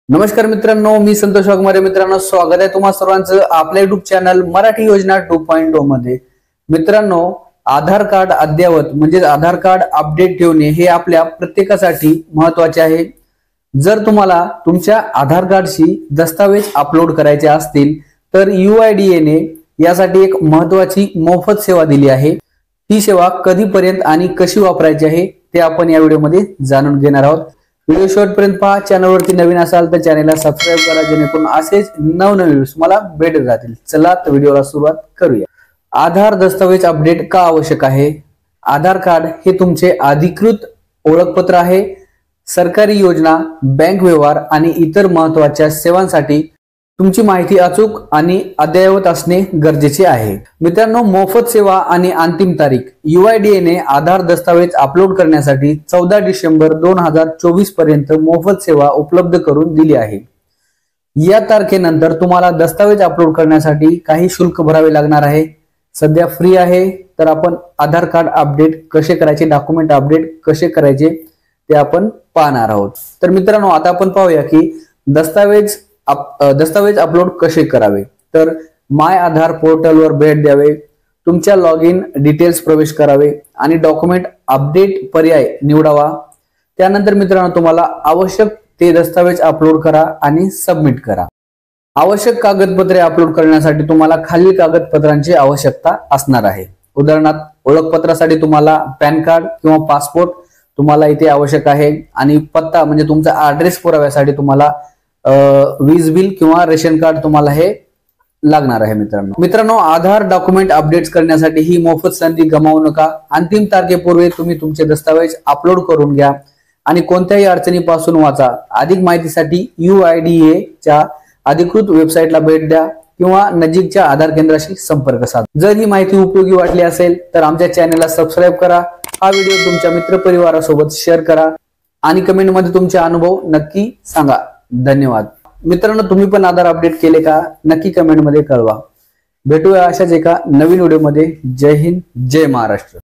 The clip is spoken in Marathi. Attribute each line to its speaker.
Speaker 1: नमस्कार मित्रांनो, मी संतोष वाघमारे. मित्रांनो, स्वागत आहे तुम्हा सर्वांचं आपल्या युट्यूब चॅनल मराठी योजना 2.0 मध्ये. मित्रांनो, आधार कार्ड अद्ययावत म्हणजे आधार कार्ड अपडेट ठेवणे हे आपल्या प्रत्येकासाठी महत्त्वाचे आहे. जर तुम्हाला तुमच्या आधार कार्डशी दस्तावेज अपलोड करायचे असतील तर UIDAI ने यासाठी एक महत्त्वाची मोफत सेवा दिली आहे. ही सेवा कधीपर्यंत आणि कशी वापरायची आहे ते आपण या व्हिडिओमध्ये जाणून घेणार आहोत. व्हिडिओ शेवटपर्यंत पहा. चॅनलवरती नवीन असाल तर चॅनलला सबस्क्राईब करा, जेणेकरून असेच नवनवीन व्हिडिओज तुम्हाला भेटत राहतील. चला तर व्हिडिओला सुरुवात करूया. आधार दस्तावेज अपडेट का आवश्यक आहे? आधार कार्ड हे तुमचे अधिकृत ओळखपत्र आहे. सरकारी योजना, बँक व्यवहार आणि इतर महत्त्वाच्या सेवांसाठी तुमची माहिती अचूक आणि अद्ययावत असणे गरजेचे आहे. मित्रांनो, मोफत सेवा आणि अंतिम तारीख. UIDAI ने आधार दस्तावेज अपलोड करण्यासाठी 14 डिसेंबर 2024 पर्यंत मोफत सेवा उपलब्ध करून दिली आहे. या तारखेनंतर तुम्हाला दस्तावेज अपलोड करण्यासाठी काही शुल्क भरावे लागणार आहे. सध्या फ्री आहे. तर आपण आधार कार्ड अपडेट कसे करायचे, डॉक्युमेंट अपडेट कसे करायचे ते आपण पाहणार आहोत. तर मित्रांनो, आता आपण पाहूया की दस्तावेज अपलोड कसे करावे. तर माय आधार पोर्टलवर भेट द्यावे, तुमच्या लॉग इन डिटेल्स प्रवेश करावे आणि डॉक्युमेंट अपडेट पर्याय निवडावा. त्यानंतर मित्रांनो, तुम्हाला आवश्यक ते दस्तावेज अपलोड करा आणि सबमिट करा. आवश्यक कागदपत्रे अपलोड करण्यासाठी तुम्हाला खालील कागदपत्रांची आवश्यकता असणार आहे. उदाहरणार्थ, ओळखपत्रासाठी तुम्हाला पॅन कार्ड किंवा पासपोर्ट तुम्हाला इथे आवश्यक आहे आणि पत्ता म्हणजे तुमचा ऍड्रेस पुराव्यासाठी तुम्हाला वीज बिल किंवा रेशन कार्ड तुम्हाला हे लागणार आहे. मित्रांनो, आधार डॉक्युमेंट अपडेट्स करण्यासाठी ही मोफत संधी गमावू नका. अंतिम तारखेपूर्वी तुम्ही तुमचे दस्तावेज अपलोड करून घ्या आणि कोणत्याही अडचणीपासून वाचा. अधिक माहितीसाठी UIDAI च्या अधिकृत वेबसाईटला भेट द्या किंवा नजीकच्या आधार केंद्राशी संपर्क साधा. जर ही माहिती उपयोगी वाटली असेल तर आमच्या चॅनलला सबस्क्राईब करा. हा व्हिडिओ तुमच्या मित्रपरिवारासोबत शेअर करा आणि कमेंटमध्ये तुमचे अनुभव नक्की सांगा. धन्यवाद. मित्रांनो, तुम्ही पण आधार अपडेट केले का? नक्की कमेंटमध्ये कळवा. भेटूया अशाच एका नवीन व्हिडिओमध्ये. जय हिंद, जय महाराष्ट्र.